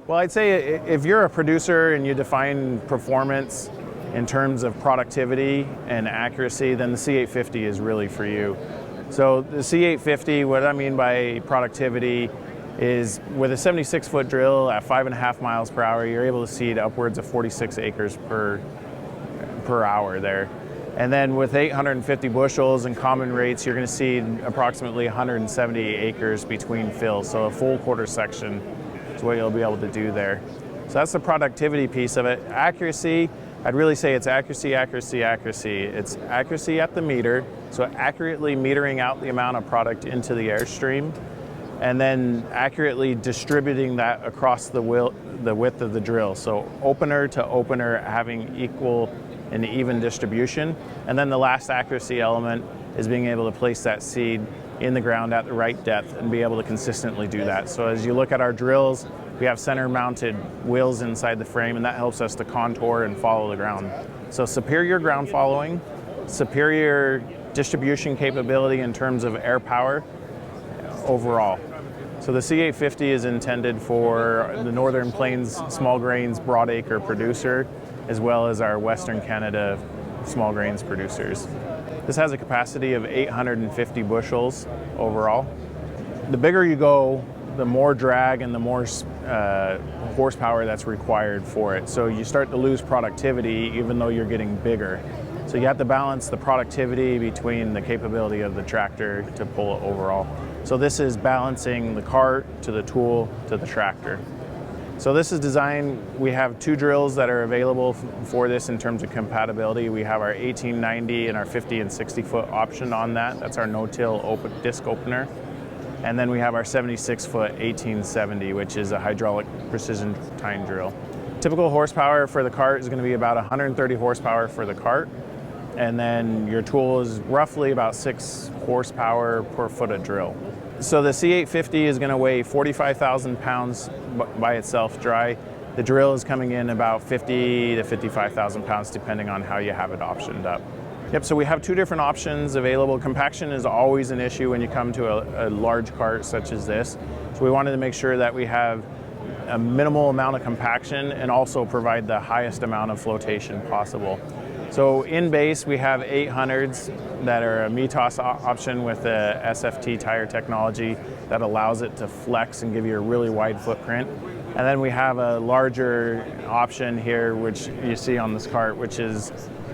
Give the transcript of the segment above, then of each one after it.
Well, I'd say if you're a producer and you define performance in terms of productivity and accuracy, then the C850 is really for you. So the C850, what I mean by productivity is with a 76-foot drill at 5.5 miles per hour, you're able to seed upwards of 46 acres per hour there. And then with 850 bushels and common rates, you're going to seed approximately 170 acres between fills. So a full quarter section is what you'll be able to do there. So that's the productivity piece of it. Accuracy, I'd really say it's accuracy, accuracy, accuracy. It's accuracy at the meter, so accurately metering out the amount of product into the airstream, and then accurately distributing that across the width of the drill. So opener to opener having equal and even distribution. And then the last accuracy element is being able to place that seed in the ground at the right depth and be able to consistently do that. So as you look at our drills, we have center mounted wheels inside the frame, and that helps us to contour and follow the ground. So superior ground following, superior distribution capability in terms of air power overall. So the C850 is intended for the Northern Plains small grains broadacre producer, as well as our Western Canada small grains producers. This has a capacity of 850 bushels overall. The bigger you go, the more drag and the more horsepower that's required for it. So you start to lose productivity even though you're getting bigger. So you have to balance the productivity between the capability of the tractor to pull it overall. So this is balancing the cart to the tool to the tractor. So this is designed, we have two drills that are available for this in terms of compatibility. We have our 1890 and our 50 and 60 foot option on that. That's our no-till disc opener. And then we have our 76-foot 1870, which is a hydraulic precision tine drill. Typical horsepower for the cart is going to be about 130 horsepower for the cart. And then your tool is roughly about 6 horsepower per foot of drill. So the C850 is going to weigh 45,000 pounds by itself dry. The drill is coming in about 50 to 55,000 pounds depending on how you have it optioned up. Yep, so we have two different options available. Compaction is always an issue when you come to a large cart such as this. So we wanted to make sure that we have a minimal amount of compaction and also provide the highest amount of flotation possible. So in base, we have 800s that are a METOS option with the SFT tire technology that allows it to flex and give you a really wide footprint. And then we have a larger option here, which you see on this cart, which is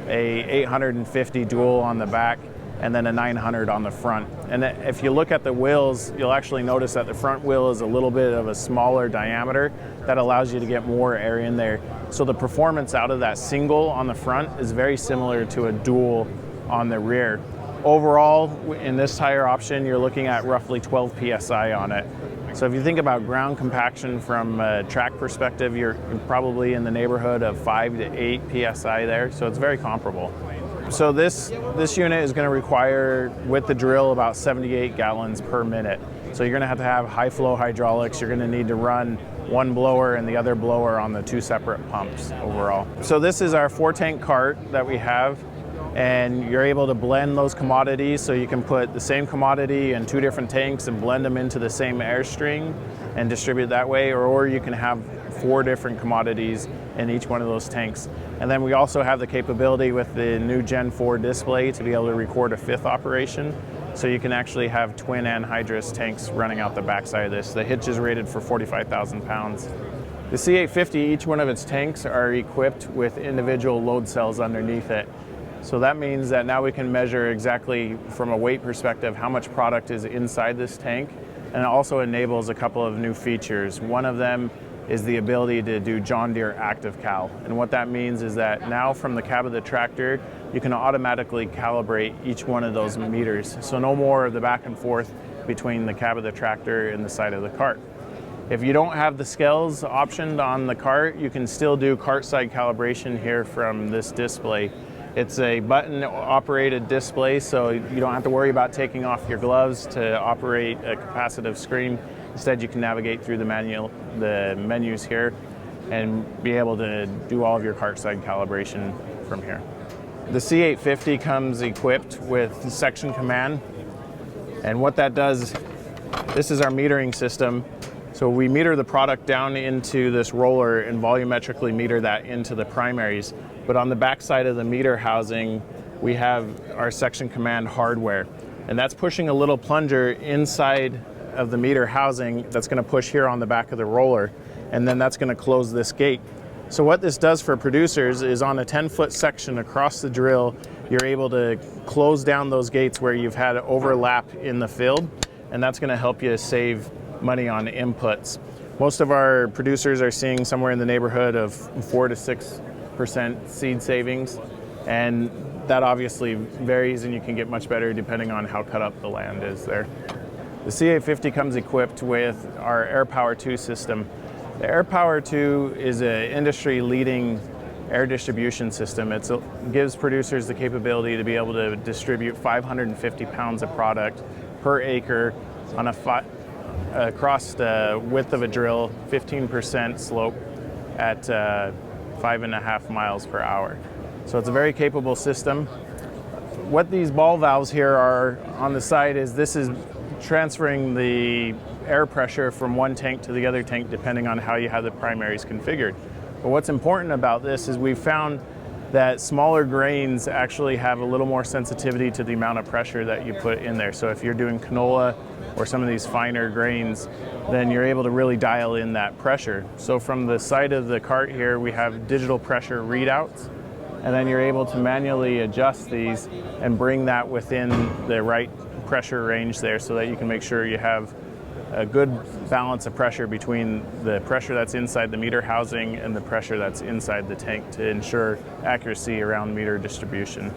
a 850 dual on the back and then a 900 on the front. And if you look at the wheels, you'll actually notice that the front wheel is a little bit of a smaller diameter that allows you to get more air in there. So the performance out of that single on the front is very similar to a dual on the rear. Overall, in this tire option, you're looking at roughly 12 PSI on it. So if you think about ground compaction from a track perspective, you're probably in the neighborhood of 5 to 8 PSI there, so it's very comparable. So this unit is going to require, with the drill, about 78 gallons per minute. So you're going to have high flow hydraulics. You're going to need to run one blower and the other blower on the two separate pumps overall. So this is our 4-tank cart that we have, and you're able to blend those commodities, so you can put the same commodity in 2 different tanks and blend them into the same airstream and distribute that way, or you can have 4 different commodities in each one of those tanks. And then we also have the capability with the new Gen 4 display to be able to record a 5th operation. So you can actually have twin anhydrous tanks running out the backside of this. The hitch is rated for 45,000 pounds. The C850, each one of its tanks are equipped with individual load cells underneath it. So that means that now we can measure exactly from a weight perspective how much product is inside this tank, and it also enables a couple of new features. One of them is the ability to do John Deere Active Cal. And what that means is that now from the cab of the tractor, you can automatically calibrate each one of those meters. So no more of the back and forth between the cab of the tractor and the side of the cart. If you don't have the scales optioned on the cart, you can still do cart side calibration here from this display. It's a button operated display, so you don't have to worry about taking off your gloves to operate a capacitive screen. Instead, you can navigate through the menus here and be able to do all of your cart side calibration from here. The C850 comes equipped with section command, and what that does, this is our metering system. So we meter the product down into this roller and volumetrically meter that into the primaries. But on the back side of the meter housing, we have our section command hardware. And that's pushing a little plunger inside of the meter housing that's going to push here on the back of the roller. And then that's going to close this gate. So what this does for producers is on a 10-foot section across the drill, you're able to close down those gates where you've had overlap in the field. And that's going to help you save money on inputs. Most of our producers are seeing somewhere in the neighborhood of 4 to 6% seed savings, and that obviously varies, and you can get much better depending on how cut up the land is there. The C850 comes equipped with our Air Power 2 system. The Air Power 2 is an industry-leading air distribution system. It gives producers the capability to be able to distribute 550 pounds of product per acre on across the width of a drill, 15% slope at 5.5 miles per hour. So it's a very capable system. What these ball valves here are on the side is this is transferring the air pressure from one tank to the other tank depending on how you have the primaries configured. But what's important about this is we've found that smaller grains actually have a little more sensitivity to the amount of pressure that you put in there. So if you're doing canola or some of these finer grains, then you're able to really dial in that pressure. So from the side of the cart here, we have digital pressure readouts, and then you're able to manually adjust these and bring that within the right pressure range there so that you can make sure you have a good balance of pressure between the pressure that's inside the meter housing and the pressure that's inside the tank to ensure accuracy around meter distribution.